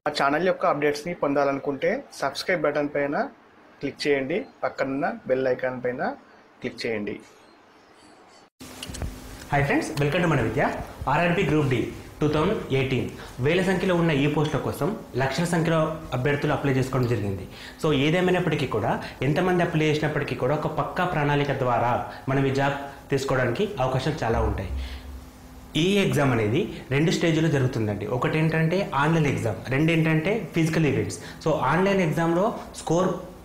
మా ఛానల్ యొక్క అప్డేట్స్ని పొందాలనుకుంటే సబ్స్క్రైబ్ బటన్ పైన క్లిక్ చేయండి, పక్కనున్న బెల్ ఐకాన్ పైన క్లిక్ చేయండి. హాయ్ ఫ్రెండ్స్, వెల్కమ్ టు మన విద్య. ఆర్ఆర్బీ గ్రూప్ డి 2018 వేల సంఖ్యలో ఉన్న ఈ పోస్టుల కోసం లక్షల సంఖ్యలో అభ్యర్థులు అప్లై చేసుకోవడం జరిగింది. సో ఏదేమైనప్పటికీ కూడా ఎంతమంది అప్లై చేసినప్పటికీ కూడా ఒక పక్కా ప్రణాళిక ద్వారా మనం ఈ జాబ్ తీసుకోవడానికి అవకాశాలు చాలా ఉంటాయి. ఈ ఎగ్జామ్ అనేది 2 స్టేజ్లో జరుగుతుందండి. ఒకటి ఏంటంటే ఆన్లైన్ ఎగ్జామ్, రెండు ఏంటంటే ఫిజికల్ ఈవెంట్స్. సో ఆన్లైన్ ఎగ్జామ్లో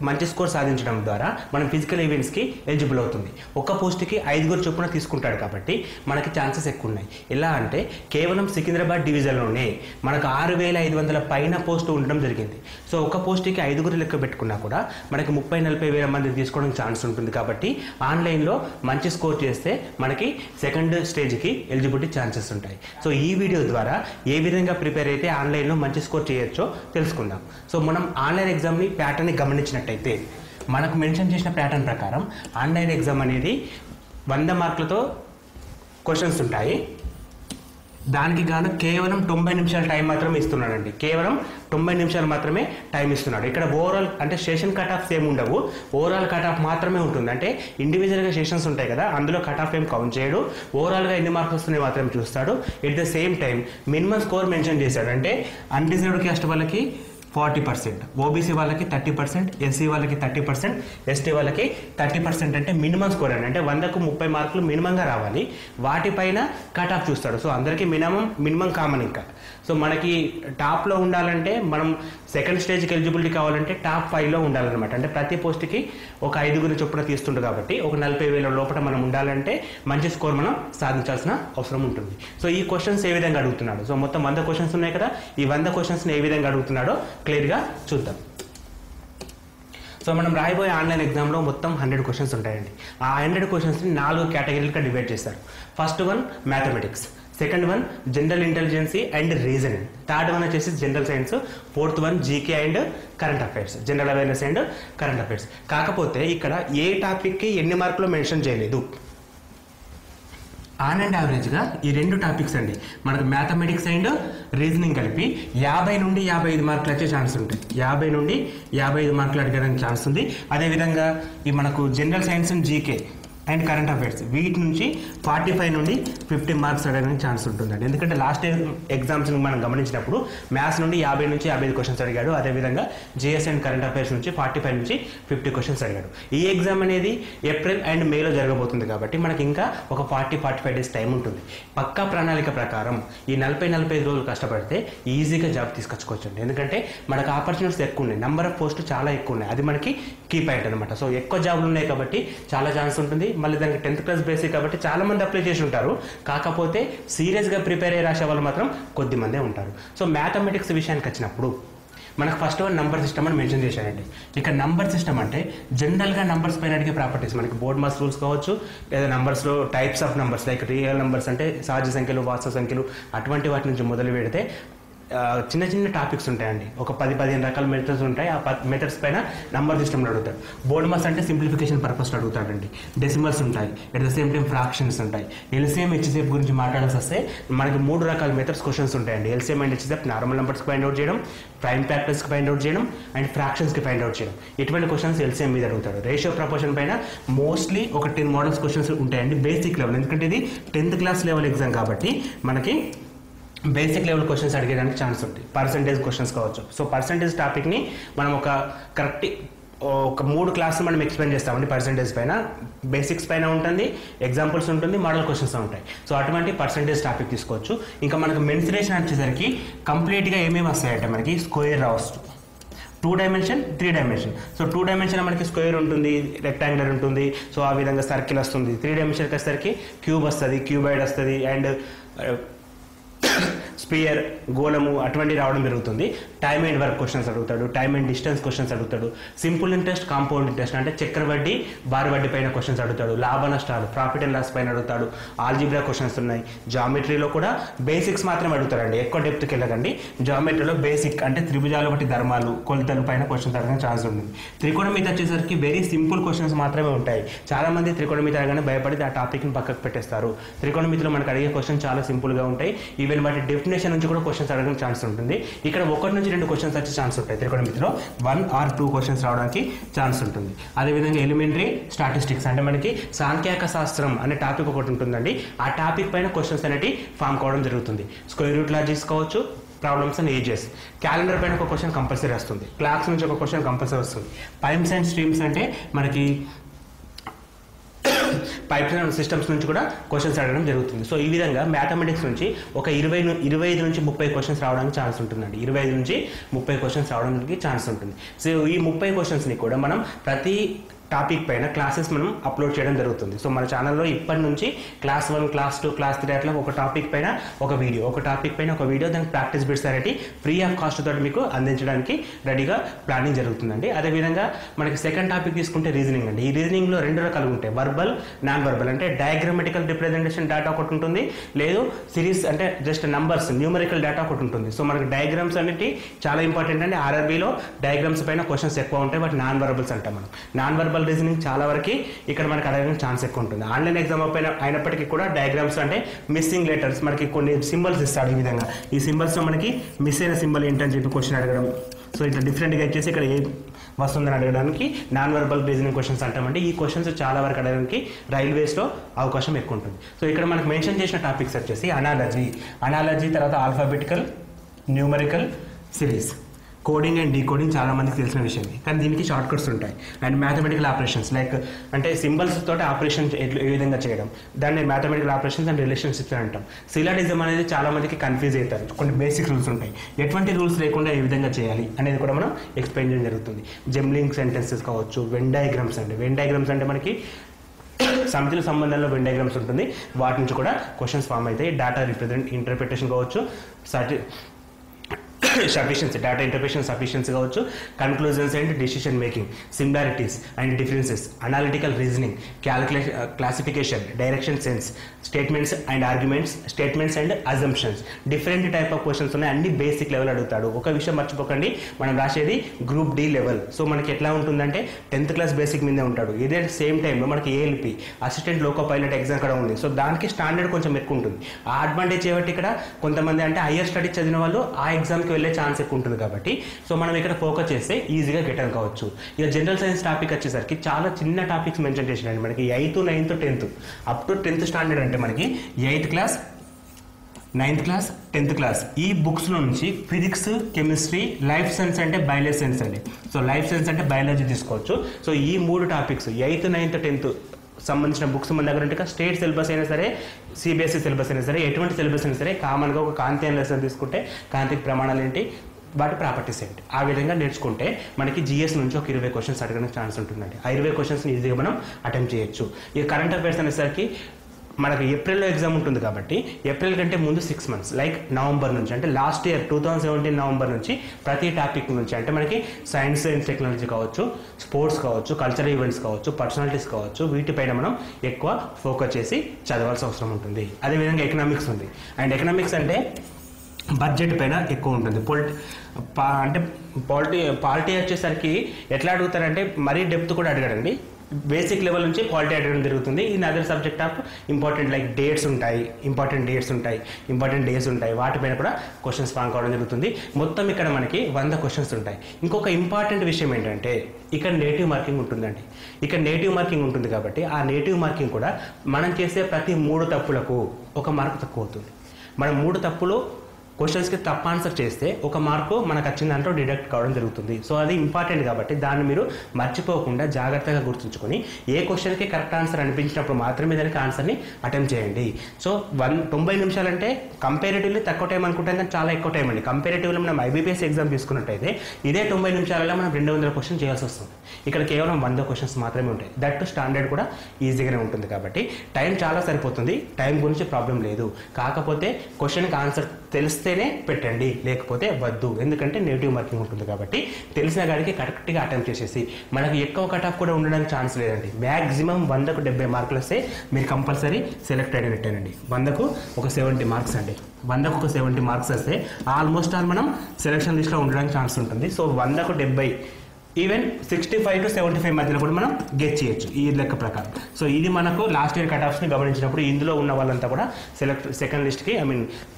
మంచి స్కోర్ సాధించడం ద్వారా మనం ఫిజికల్ ఈవెంట్స్కి ఎలిజిబుల్ అవుతుంది. ఒక పోస్ట్కి 5 చొప్పున తీసుకుంటాడు కాబట్టి మనకి ఛాన్సెస్ ఎక్కువ ఉన్నాయి. ఎలా అంటే కేవలం సికింద్రాబాద్ డివిజన్లోనే మనకు 6,500 పైన పోస్టు ఉండడం జరిగింది. సో ఒక పోస్ట్కి 5 లెక్క పెట్టుకున్నా కూడా మనకి 30-40 వేల మంది తీసుకోవడానికి ఛాన్స్ ఉంటుంది. కాబట్టి ఆన్లైన్లో మంచి స్కోర్ చేస్తే మనకి సెకండ్ స్టేజ్కి ఎలిజిబిలిటీ ఛాన్సెస్ ఉంటాయి. సో ఈ వీడియో ద్వారా ఏ విధంగా ప్రిపేర్ అయితే ఆన్లైన్లో మంచి స్కోర్ చేయొచ్చో తెలుసుకుందాం. సో మనం ఆన్లైన్ ఎగ్జామ్ని ప్యాటర్న్ని గమనించినట్టు అయితే మనకు మెన్షన్ చేసిన ప్యాటర్న్ ప్రకారం ఆన్లైన్ ఎగ్జామ్ అనేది 100 మార్కులతో క్వశ్చన్స్ ఉంటాయి. దానికి గాను కేవలం 90 నిమిషాల టైం మాత్రమే ఇస్తున్నాడండి. కేవలం 90 నిమిషాలు మాత్రమే టైం ఇస్తున్నాడు. ఇక్కడ ఓవరాల్ అంటే సెషన్ కట్ ఆఫ్స్ ఏమి ఉండవు, ఓవరాల్ కట్ ఆఫ్ మాత్రమే ఉంటుంది. అంటే ఇండివిజువల్గా సెషన్స్ ఉంటాయి కదా, అందులో కట్ ఆఫ్ ఏం కౌంట్ చేయడు. ఓవరాల్గా ఎన్ని మార్క్స్ వస్తున్నాయి మాత్రమే చూస్తాడు. At the same time minimum score mention చేశాడు. అంటే అన్రిజర్వ్డ్ క్యాస్ట్ వాళ్ళకి 40%, ఓబీసీ వాళ్ళకి 30%, ఎస్సీ వాళ్ళకి 30%, ఎస్టీ వాళ్ళకి 30% అంటే మినిమం స్కోర్ అని. అంటే 100కు 30 మార్కులు మినిమంగా రావాలి. వాటిపైన కట్ ఆఫ్ చూస్తాడు. సో అందరికీ మినిమం కామన్. ఇంకా సో మనకి టాప్లో ఉండాలంటే మనం సెకండ్ స్టేజ్కి ఎలిజిబిలిటీ కావాలంటే టాప్ 5లో ఉండాలన్నమాట. అంటే ప్రతి పోస్ట్కి ఒక 5 చొప్పున తీస్తుండు కాబట్టి ఒక 40,000 లోపల మనం ఉండాలంటే మంచి స్కోర్ మనం సాధించాల్సిన అవసరం ఉంటుంది. సో ఈ క్వశ్చన్స్ ఏ విధంగా అడుగుతున్నాడు, సో మొత్తం 100 క్వశ్చన్స్ ఉన్నాయి కదా, ఈ 100 క్వశ్చన్స్ని ఏ విధంగా అడుగుతున్నాడో క్లియర్గా చూద్దాం. సో మనం రాయబోయే ఆన్లైన్ ఎగ్జామ్లో మొత్తం 100 క్వశ్చన్స్ ఉంటాయండి. ఆ 100 క్వశ్చన్స్ని 4 కేటగిరీలుగా డివైడ్ చేస్తారు. First one mathematics, second one general intelligence and reasoning, third one వచ్చేసి general science, fourth one GK and current affairs, general awareness and current affairs. కాకపోతే ఇక్కడ ఏ టాపిక్కి ఎన్ని మార్కులు మెన్షన్ చేయలేదు. ఆన్ అండ్ యావరేజ్గా ఈ 2 టాపిక్స్ అండి మనకు మ్యాథమెటిక్స్ అండ్ రీజనింగ్ కలిపి 50 నుండి 55 మార్కులు వచ్చే ఛాన్స్ ఉంటాయి. 50 నుండి 55 మార్కులు అడగడానికి ఛాన్స్ ఉంది. అదేవిధంగా ఈ మనకు general science and GK and current affairs వీటి నుంచి 45 నుండి 50 మార్క్స్ అడగడానికి ఛాన్స్ ఉంటుందండి. ఎందుకంటే లాస్ట్ ఎగ్జామ్స్ మనం గమనించినప్పుడు మ్యాథ్స్ నుండి 50 నుంచి 55 క్వశ్చన్స్ అడిగాడు. అదేవిధంగా జిఎస్ అండ్ కరెంట్ అఫైర్స్ నుంచి 45 నుంచి 50 క్వశ్చన్స్ అడిగాడు. ఈ ఎగ్జామ్ అనేది ఏప్రిల్ అండ్ మేలో జరగబోతుంది కాబట్టి మనకి ఇంకా ఒక 40-45 డేస్ టైం ఉంటుంది. పక్కా ప్రణాళిక ప్రకారం ఈ 40-45 రోజులు కష్టపడితే ఈజీగా జాబ్ తీసుకొచ్చుకోవచ్చండి. ఎందుకంటే మనకు ఆపర్చునిటీస్ ఎక్కువ ఉన్నాయి, నెంబర్ ఆఫ్ పోస్టులు చాలా ఎక్కువ ఉన్నాయి. అది మనకి కీ పాయింట్ అనమాట. సో ఎక్కువ జాబ్లు ఉన్నాయి కాబట్టి చాలా ఛాన్స్ ఉంటుంది. మళ్ళీ దానికి 10th క్లాస్ బేసిక్ కాబట్టి చాలా మంది అప్లై చేసి ఉంటారు. కాకపోతే సీరియస్గా ప్రిపేర్ అయ్యి రాసే వాళ్ళు మాత్రం కొద్ది మందే ఉంటారు. సో మ్యాథమెటిక్స్ విషయానికి వచ్చినప్పుడు మనకు ఫస్ట్ వన్ నంబర్ సిస్టమ్ అని మెన్షన్ చేశారండి. ఇక నంబర్ సిస్టమ్ అంటే జనరల్గా నంబర్స్ పైన అడిగే ప్రాపర్టీస్ మనకి బోర్డ్ మాస్ రూల్స్ కావచ్చు, లేదా నంబర్స్లో types of numbers like real numbers అంటే సహజ సంఖ్యలు, వాస్తవ సంఖ్యలు, అటువంటి వాటి నుంచి మొదలు పెడితే చిన్న చిన్న టాపిక్స్ ఉంటాయండి. ఒక 10-15 రకాల మెథడ్స్ ఉంటాయి. ఆ మెథడ్స్ పైన నంబర్ సిస్టమ్లో అడుగుతాడు. బోర్డ్ మాస్ అంటే సింప్లిఫికేషన్ పర్పస్ అడుగుతాడండి. డెసిమల్స్ ఉంటాయి, at the same time fractions ఉంటాయి. ఎల్సిఎం హెచ్సిఎఫ్ గురించి మాట్లాడాల్సి వస్తే మనకి 3 రకాల మెథడ్స్ క్వశ్చన్స్ ఉంటాయండి. ఎల్సిఎం అండ్ హెచ్సిఎఫ్ నార్మల్ నెంబర్స్కి ఫైండ్ అవుట్ చేయడం, ప్రైమ్ ఫ్యాక్టర్స్కి ఫైండ్ అవుట్ చేయడం అండ్ ఫ్రాక్షన్స్కి ఫైండ్ అవుట్ చేయడం. ఇటువంటి క్వశ్చన్స్ ఎల్సిఎం మీద అడుగుతాడు. రేషియో ప్రపోర్షన్ పైన మోస్ట్లీ ఒక 10 మోడల్స్ క్వశ్చన్స్ ఉంటాయండి బేసిక్ లెవెల్. ఎందుకంటే ఇది 10th క్లాస్ లెవెల్ ఎగ్జామ్ కాబట్టి మనకి బేసిక్ లెవెల్ క్వశ్చన్స్ అడిగేదానికి ఛాన్స్ ఉంటుంది. పర్సంటేజ్ క్వశ్చన్స్ కావచ్చు. సో పర్సంటేజ్ టాపిక్ని మనం ఒక 3 క్లాసులు మనం ఎక్స్ప్లెయిన్ చేస్తామండి. పర్సంటేజ్ పైన బేసిక్స్ పైన ఉంటుంది, ఎగ్జాంపుల్స్ ఉంటుంది, మోడల్ క్వశ్చన్స్ ఉంటాయి. సో అటువంటి పర్సంటేజ్ టాపిక్ తీసుకోవచ్చు. ఇంకా మనకు మెన్సురేషన్ వచ్చేసరికి కంప్లీట్గా ఏమేమి వస్తాయంటే మనకి స్క్వేర్ రావచ్చు, 2 డైమెన్షన్ 3 డైమెన్షన్. సో 2 డైమెన్షన్ మనకి స్క్వేర్ ఉంటుంది, రెక్టాంగులర్ ఉంటుంది. సో ఆ విధంగా సర్కిల్ వస్తుంది. 3 డైమెన్షన్కి వచ్చేసరికి క్యూబ్ వస్తుంది, క్యూబాయిడ్ వస్తుంది అండ్ స్పియర్, గోళము అటువంటి రావడం జరుగుతుంది. టైమ్ అండ్ వర్క్ క్వశ్చన్స్ అడుగుతాడు, టైమ్ అండ్ డిస్టెన్స్ క్వశ్చన్స్ అడుగుతాడు, సింపుల్ ఇంట్రెస్ట్, కాంపౌండ్ ఇంట్రెస్ట్ అంటే చక్రవడ్డీ, బార్ వడ్డీ పైన క్వశ్చన్స్ అడుగుతాడు, లాభ నష్టాలు, ప్రాఫిట్ అండ్ లాస్ పైన అడుగుతాడు, ఆల్జీబ్రా క్వశ్చన్స్ ఉన్నాయి. జామెట్రీలో కూడా బేసిక్స్ మాత్రమే అడుగుతాడండి, ఎక్కువ డెప్త్కి వెళ్ళకండి. జామెట్రీలో బేసిక్ అంటే త్రిభుజాలు బట్టి ధర్మాలు, కొలతల పైన క్వశ్చన్స్ అడగడానికి ఛాన్స్ ఉంటుంది. త్రికోణమితి వచ్చేసరికి వెరీ సింపుల్ క్వశ్చన్స్ మాత్రమే ఉంటాయి. చాలా మంది త్రికోణమితి అడగానే భయపడి ఆ టాపిక్ని పక్కకు పెట్టేస్తారు. త్రికోణమితిలో మనకు అడిగే క్వశ్చన్ చాలా సింపుల్గా ఉంటాయి. ఈవెన్ వాటి డెఫినేషన్ డెఫినేషన్ నుంచి కూడా క్వశ్చన్స్ అడగడం ఛాన్స్ ఉంటుంది. ఇక్కడ 1 నుంచి 2 క్వశ్చన్స్ వచ్చే ఛాన్స్ ఉంటాయి. త్రికోణమితిలో 1 or 2 క్వశ్చన్స్ రావడానికి ఛాన్స్ ఉంటుంది. అదేవిధంగా ఎలిమెంటరీ స్టాటిస్టిక్స్ అంటే మనకి సాంఖ్యాక శాస్త్రం అనే టాపిక్ ఒకటి ఉంటుందండి. ఆ టాపిక్ పైన క్వశ్చన్స్ అనేవి ఫామ్ కావడం జరుగుతుంది. స్క్వేర్ రూట్ లాజిక్స్ కావచ్చు, ప్రాబ్లమ్స్ అండ్ ఏజెస్. క్యాలెండర్ పైన ఒక క్వశ్చన్ కంపల్సరీ వస్తుంది. క్లాక్స్ నుంచి ఒక క్వశ్చన్ కంపల్సరీ వస్తుంది. పైప్స్ అండ్ స్ట్రీమ్స్ అంటే మనకి పైప్స్ అండ్ సిస్టమ్స్ నుంచి కూడా క్వశ్చన్స్ అడగడం జరుగుతుంది. సో ఈ విధంగా మ్యాథమెటిక్స్ నుంచి ఒక 25 నుంచి 30 క్వశ్చన్స్ రావడానికి ఛాన్స్ ఉంటుందండి. 25 నుంచి 30 క్వశ్చన్స్ రావడానికి ఛాన్స్ ఉంటుంది. సో ఈ 30 క్వశ్చన్స్ని కూడా మనం ప్రతి టాపిక్ పైన క్లాసెస్ మనం అప్లోడ్ చేయడం జరుగుతుంది. సో మన ఛానల్లో ఇప్పటి నుంచి క్లాస్ 1, క్లాస్ 2, క్లాస్ 3 అట్లా ఒక టాపిక్ పైన ఒక వీడియో దానికి ప్రాక్టీస్ బిట్స్ అనేవి ఫ్రీ ఆఫ్ కాస్ట్ తోటి మీకు అందించడానికి రెడీగా ప్లానింగ్ జరుగుతుందండి. అదేవిధంగా మనకి సెకండ్ టాపిక్ తీసుకుంటే రీజనింగ్ అండి. ఈ రీజనింగ్లో 2 రకాలు ఉంటాయి. Verbal, non verbal. అంటే డయాగ్రామటికల్ రిప్రజెంటేషన్ డేటా ఒకటి ఉంటుంది, లేదు సిరీస్ అంటే జస్ట్ నంబర్స్ న్యూమరికల్ డేటా ఒకటి ఉంటుంది. సో మనకి డయాగ్రామ్స్ అనేవి చాలా ఇంపార్టెంట్ అండి. ఆర్ఆర్బీలో డయాగ్రామ్స్ పైన క్వశ్చన్స్ ఎక్కువ ఉంటాయి. బట్ నాన్ వర్బల్స్ అంటాం మనం. నాన్ వర్బల్ రీజనింగ్ చాలా వరకు ఇక్కడ మనకి అడగడానికి ఛాన్స్ ఎక్కువ ఉంటుంది. ఆన్లైన్ ఎగ్జామ్ పైన అయినప్పటికీ కూడా డయాగ్రామ్స్ అంటే మిస్సింగ్ లెటర్స్ మనకి కొన్ని సింబల్స్ ఇస్తాడు. ఈ విధంగా ఈ సింబల్స్లో మనకి మిస్ అయిన సింబల్ ఏంటని చెప్పి క్వశ్చన్ అడగడం. సో ఇట్లా డిఫరెంట్గా వచ్చేసి ఇక్కడ ఏ వస్తుందని అడగడానికి నాన్ వర్బల్ రీజనింగ్ క్వశ్చన్స్ అంటామండి. ఈ క్వశ్చన్స్ చాలా వరకు అడగడానికి రైల్వేస్లో అవకాశం ఎక్కువ ఉంటుంది. సో ఇక్కడ మనకు మెన్షన్ చేసిన టాపిక్స్ వచ్చేసి అనాలజీ, తర్వాత alphabetical, numerical, series. Coding and decoding చాలా మందికి తెలిసిన విషయమే, కానీ దీనికి షార్ట్ కట్స్ ఉంటాయి. అండ్ మ్యాథమెటికల్ ఆపరేషన్స్ లైక్ అంటే సింబల్స్ తోటి ఆపరేషన్ ఏ విధంగా చేయడం, దాన్ని మ్యాథమెటికల్ ఆపరేషన్స్ అండ్ రిలేషన్షిప్స్ అంటాం. సిలాడిజం అనేది చాలా మందికి కన్ఫ్యూజ్ అవుతారు. కొన్ని బేసిక్ రూల్స్ ఉంటాయి. ఎటువంటి రూల్స్ లేకుండా ఏ విధంగా చేయాలి అనేది కూడా మనం ఎక్స్ప్లెయిన్ చేయడం జరుగుతుంది. జంబ్లింగ్ సెంటెన్సెస్ కావచ్చు, వెన్ డయాగ్రామ్స్ అంటే మనకి సమితుల సంబంధంలో వెన్ డయాగ్రామ్స్ ఉంటుంది. వాటి నుంచి కూడా క్వశ్చన్స్ ఫామ్ అవుతాయి. డేటా ఇంటర్ప్రిటేషన్ కావచ్చు, డేటా ఇంటర్ప్రిటేషన్ సఫిషియన్సీ కావచ్చు, conclusions and decision making, similarities and differences, analytical reasoning, classification, direction sense, statements and arguments, statements and assumptions. Different type of questions ఉన్నాయి. అన్ని basic level అడుగుతాడు. ఒక విషయం మర్చిపోకండి, మనం రాసేది గ్రూప్ డి లెవెల్. సో మనకి ఎట్లా ఉంటుందంటే 10th క్లాస్ బేసిక్ మీదే ఉంటాడు. ఇదే సేమ్ టైంలో మనకి ALP assistant loco pilot exam కూడా ఉంది. సో దానికి స్టాండర్డ్ కొంచెం ఎక్కువ ఉంటుంది. ఆ అడ్వాంటేజ్ ఏమిటి, ఇక్కడ కొంతమంది అంటే హయ్యర్ స్టడీస్ చదివిన వాళ్ళు ఆ ఎగ్జామ్కి వెళ్ళే ఛాన్స్ ఎక్కువ ఉంటుంది. కాబట్టి సో మనం ఇక్కడ ఫోకస్ చేస్తే ఈజీగా గెట్ అని కావచ్చు. ఇక జనరల్ సైన్స్ టాపిక్ వచ్చేసరికి చాలా చిన్న టాపిక్స్ మెన్షన్ చేసినాయండి. మనకి 8th, 9th, 10th up to 10th standard అంటే మనకి 8th class, 9th class, 10th class ఈ బుక్స్లో నుంచి ఫిజిక్స్, కెమిస్ట్రీ, లైఫ్ సైన్స్ అంటే బయాలజీ సైన్స్ అండి. సో లైఫ్ సైన్స్ అంటే బయాలజీ తీసుకోవచ్చు. సో ఈ 3 టాపిక్స్ 8th, 9th, 10th సంబంధించిన బుక్స్ మన దగ్గర ఉంటే స్టేట్ సిలబస్ అయినా సరే, సిబిఎస్ఈ సిలబస్ అయినా సరే, ఎటువంటి సిలబస్ అయినా సరే కామన్గా ఒక కాంతి అనే లెసన్ తీసుకుంటే కాంతికి ప్రమాణాలు ఏంటి, వాటి ప్రాపర్టీస్ ఏంటి, ఆ విధంగా నేర్చుకుంటే మనకి జిఎస్ నుంచి ఒక 20 క్వశ్చన్స్ అడగడానికి ఛాన్స్ ఉంటుందండి. ఆ 20 క్వశ్చన్స్ని ఈజీగా మనం అటెంప్ట్ చేయొచ్చు. ఇక కరెంట్ అఫైర్స్ అనేసరికి మనకి ఏప్రిల్లో ఎగ్జామ్ ఉంటుంది కాబట్టి ఏప్రిల్ కంటే ముందు 6 months లైక్ నవంబర్ నుంచి, అంటే లాస్ట్ ఇయర్ 2017 నవంబర్ నుంచి ప్రతి టాపిక్ నుంచి అంటే మనకి సైన్స్ అండ్ టెక్నాలజీ కావచ్చు, స్పోర్ట్స్ కావచ్చు, కల్చరల్ ఈవెంట్స్ కావచ్చు, పర్సనాలిటీస్ కావచ్చు, వీటిపైన మనం ఎక్కువ ఫోకస్ చేసి చదవాల్సిన అవసరం ఉంటుంది. అదేవిధంగా ఎకనామిక్స్ ఉంది. అండ్ ఎకనామిక్స్ అంటే బడ్జెట్ పైన ఎక్కువ ఉంటుంది. పాలిటీ వచ్చేసరికి ఎట్లా అడుగుతారంటే మరీ డెప్త్ కూడా అడగడండి. బేసిక్ లెవెల్ నుంచి పాలిటీ అడగడం జరుగుతుంది. In other subject of important like important days ఉంటాయి. వాటిపైన కూడా క్వశ్చన్స్ ఫామ్ కావడం జరుగుతుంది. మొత్తం ఇక్కడ మనకి 100 క్వశ్చన్స్ ఉంటాయి. ఇంకొక ఇంపార్టెంట్ విషయం ఏంటంటే ఇక్కడ నేటివ్ మార్కింగ్ ఉంటుందండి. ఇక్కడ నేటివ్ మార్కింగ్ ఉంటుంది కాబట్టి ఆ నేటివ్ మార్కింగ్ కూడా మనం చేసే ప్రతి 3 తప్పులకు 1 మార్కు తక్కువ అవుతుంది. మనం 3 తప్పులు క్వశ్చన్స్కి తప్పు ఆన్సర్ చేస్తే 1 మార్కు మనకు వచ్చిన దాంట్లో డిడక్ట్ కావడం జరుగుతుంది. సో అది ఇంపార్టెంట్ కాబట్టి దాన్ని మీరు మర్చిపోకుండా జాగ్రత్తగా గుర్తుంచుకొని ఏ క్వశ్చన్కి కరెక్ట్ ఆన్సర్ అనిపించినప్పుడు మాత్రమే దానికి ఆన్సర్ని అటెంప్ట్ చేయండి. సో 90 నిమిషాలంటే కంపారిటివ్లీ తక్కువ టైం అనుకుంటాం, కానీ చాలా ఎక్కువ టైం అండి. కంపారిటివ్లో మనం ఐబీపీఎస్ ఎగ్జామ్ తీసుకున్నట్టయితే ఇదే 90 నిమిషాలలో మనం 200 క్వశ్చన్ చేయాల్సి వస్తుంది. ఇక్కడ కేవలం 100 క్వశ్చన్స్ మాత్రమే ఉంటాయి. దట్ స్టాండర్డ్ కూడా ఈజీగానే ఉంటుంది కాబట్టి టైం చాలా సరిపోతుంది. టైం గురించి ప్రాబ్లం లేదు. కాకపోతే క్వశ్చన్కి ఆన్సర్ తెలిస్తేనే పెట్టండి, లేకపోతే వద్దు. ఎందుకంటే నెగిటివ్ మార్కింగ్ ఉంటుంది కాబట్టి తెలిసిన గారికి కరెక్ట్గా అటెంప్ట్ చేసేసి మనకు ఎక్కువ కట్ ఆఫ్ కూడా ఉండడానికి ఛాన్స్ లేదండి. మ్యాక్సిమం 100కు 70 మార్కులు వస్తే మీరు కంపల్సరీ సెలెక్ట్ అయినట్టేనండి. 100కు ఒక 70 మార్క్స్ అండి. 100కు ఒక 70 మార్క్స్ వస్తే ఆల్మోస్ట్ ఆల్ మనం సెలెక్షన్ లిస్ట్లో ఉండడానికి ఛాన్స్ ఉంటుంది. సో 100కు 70 ఈవెన్ 65 to 75 మధ్యలో కూడా మనం గెట్ చేయొచ్చు ఈ లెక్క ప్రకారం. సో ఇది మనకు లాస్ట్ ఇయర్ కట్ ఆఫ్స్ని గమనించినప్పుడు ఇందులో ఉన్న వాళ్ళంతా కూడా సెకండ్ లిస్ట్కి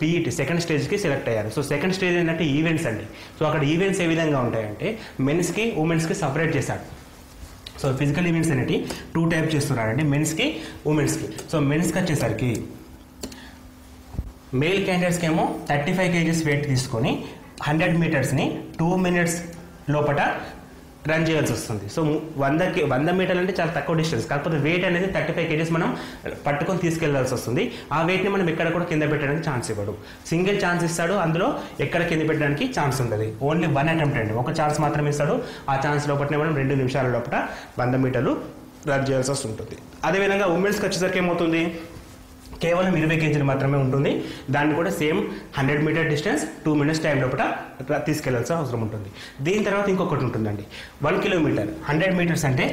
పీఈటీ సెకండ్ స్టేజ్కి సెలెక్ట్ అయ్యారు. సో సెకండ్ స్టేజ్ ఏంటంటే ఈవెంట్స్ అండి. సో అక్కడ ఈవెంట్స్ ఏ విధంగా ఉంటాయంటే మెన్స్కి ఉమెన్స్కి సపరేట్ చేశాడు. సో ఫిజికల్ ఈవెంట్స్ అనేవి 2 టైప్స్ చేస్తున్నారండి, మెన్స్కి ఉమెన్స్కి. సో మెన్స్కి వచ్చేసరికి మేల్ క్యాండిడేట్స్కి ఏమో 35 kgs వెయిట్ తీసుకొని 100 మీటర్స్ని 2 minutes లోపల రన్ చేయాల్సి వస్తుంది. సో 100 మీటర్లు అంటే చాలా తక్కువ డిస్టెన్స్, కాకపోతే వెయిట్ అనేది 35 kgs మనం పట్టుకొని తీసుకెళ్లాల్సి వస్తుంది. ఆ వెయిట్ని మనం ఎక్కడ కూడా కింద పెట్టడానికి ఛాన్స్ ఇవ్వడు, సింగిల్ ఛాన్స్ ఇస్తాడు. అందులో ఎక్కడ కింద పెట్టడానికి ఛాన్స్ ఉంటుంది, ఓన్లీ 1 attempt అండి, ఒక ఛాన్స్ మాత్రమే ఇస్తాడు. ఆ ఛాన్స్ లోపలనే మనం 2 నిమిషాల లోపల 100 మీటర్లు రన్ చేయాల్సి వస్తుంటుంది. అదేవిధంగా ఉమెన్స్కి వచ్చేసరికి ఏమవుతుంది, కేవలం 20 kg మాత్రమే ఉంటుంది. దాన్ని కూడా same 100 metre distance 2 minutes time లోపల తీసుకెళ్లాల్సిన అవసరం ఉంటుంది. దీని తర్వాత ఇంకొకటి ఉంటుందండి, 1 kilometer. 100 meters అంటే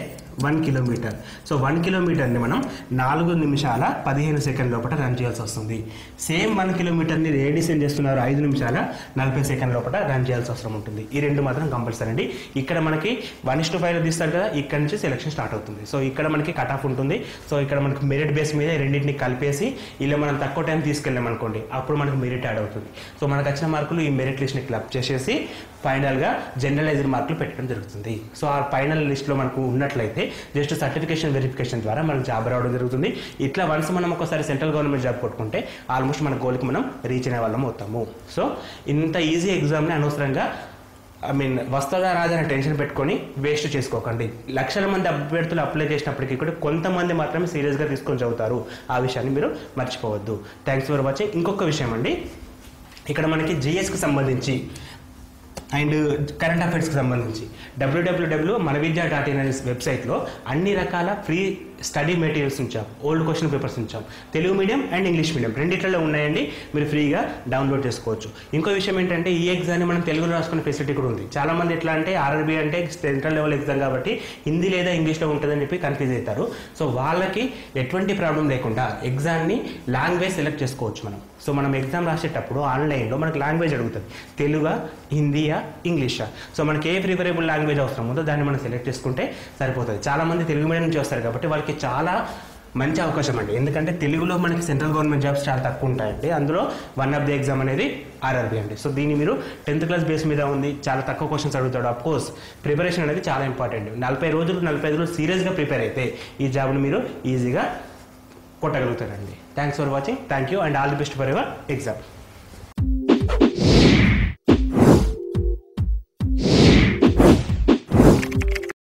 1 kilometer. సో 1 kilometerని మనం 4 నిమిషాల 15 సెకండ్ లోపల రన్ చేయాల్సి వస్తుంది. సేమ్ 1 kilometerని ఏ డిస్టెన్స్ చేస్తున్నారు, 5 నిమిషాల 40 సెకండ్ లోపల రన్ చేయాల్సి అవసరం ఉంటుంది. ఈ రెండు మాత్రం కంపల్సరీ అండి. ఇక్కడ మనకి 1:5 తీస్తారు కదా, ఇక్కడ నుంచి సెలక్షన్ స్టార్ట్ అవుతుంది. సో ఇక్కడ మనకి కట్ ఆఫ్ ఉంటుంది. సో ఇక్కడ మనకి మెరిట్ బేస్ మీద రెండింటిని కలిపేసి ఇలా మనం తక్కువ టైం తీసుకెళ్ళాం అనుకోండి, అప్పుడు మనకు మెరిట్ యాడ్ అవుతుంది. సో మనకు వచ్చిన మార్కులు ఈ మెరిట్ లిస్ట్ని క్లబ్ చేసేసి ఫైనల్గా జనరలైజ్డ్ మార్కులు పెట్టడం జరుగుతుంది. సో ఆ ఫైనల్ లిస్ట్లో మనకు ఉన్నట్లయితే జస్ట్ సర్టిఫికేషన్ వెరిఫికేషన్ ద్వారా మనకు జాబ్ రావడం జరుగుతుంది. ఇట్లా వన్స్ మనం ఒకసారి సెంట్రల్ గవర్నమెంట్ జాబ్ కొట్టుకుంటే ఆల్మోస్ట్ మన గోల్కి మనం రీచ్ అయిన వాళ్ళం అవుతాము. సో ఇంత ఈజీ ఎగ్జామ్ని అనవసరంగా వస్తుందా రాదని టెన్షన్ పెట్టుకొని వేస్ట్ చేసుకోకండి. లక్షల మంది అభ్యర్థులు అప్లై చేసినప్పటికీ కూడా కొంతమంది మాత్రమే సీరియస్గా తీసుకొని చదువుతారు. ఆ విషయాన్ని మీరు మర్చిపోవద్దు. Thanks for watching. ఇంకొక విషయం అండి, ఇక్కడ మనకి జిఎస్కి సంబంధించి అండ్ కరెంట్ అఫైర్స్కి సంబంధించి www.manavidya.in అనే వెబ్సైట్లో అన్ని రకాల ఫ్రీ స్టడీ మెటీరియల్స్ ఉంచాం, ఓల్డ్ క్వశ్చన్ పేపర్స్ ఉంచాం. Telugu medium and English medium రెండిట్లలో ఉన్నాయండి, మీరు ఫ్రీగా డౌన్లోడ్ చేసుకోవచ్చు. ఇంకో విషయం ఏంటంటే ఈ ఎగ్జామ్ని మనం తెలుగులో రాసుకునే ఫెసిలిటీ కూడా ఉంది. చాలామంది ఎట్లా అంటే ఆర్ఆర్బీ అంటే సెంట్రల్ లెవెల్ ఎగ్జామ్ కాబట్టి హిందీ లేదా ఇంగ్లీష్లో ఉంటుందని చెప్పి కన్ఫ్యూజ్ అవుతారు. సో వాళ్ళకి ఎటువంటి ప్రాబ్లం లేకుండా ఎగ్జామ్ని లాంగ్వేజ్ సెలెక్ట్ చేసుకోవచ్చు మనం. సో మనం ఎగ్జామ్ రాసేటప్పుడు ఆన్లైన్లో మనకు లాంగ్వేజ్ అడుగుతుంది, తెలుగా, హిందీయా, ఇంగ్లీషా. సో మనకి ఏ ప్రిఫరబుల్ లాంగ్వేజ్ అవసరం ఉందో దాన్ని మనం సెలెక్ట్ చేసుకుంటే సరిపోతుంది. చాలామంది తెలుగు మీడియం నుంచి వస్తారు కాబట్టి వాళ్ళకి చాలా మంచి అవకాశం అండి. ఎందుకంటే తెలుగులో మనకి సెంట్రల్ గవర్నమెంట్ జాబ్స్ చాలా తక్కువ ఉంటాయండి. అందులో వన్ ఆఫ్ ది ఎగ్జామ్ అనేది ఆర్ఆర్బీ అండి. సో దీన్ని మీరు 10th class బేస్ మీద ఉంది, చాలా తక్కువ క్వశ్చన్స్ అడుగుతాడు. అఫ్ కోర్స్ ప్రిపరేషన్ అనేది చాలా ఇంపార్టెంట్. 45 రోజులు సీరియస్గా ప్రిపేర్ అయితే ఈ జాబ్ని మీరు ఈజీగా కొట్టగలుగుతారండి. Thanks for watching. Thank you and all the best for your exam.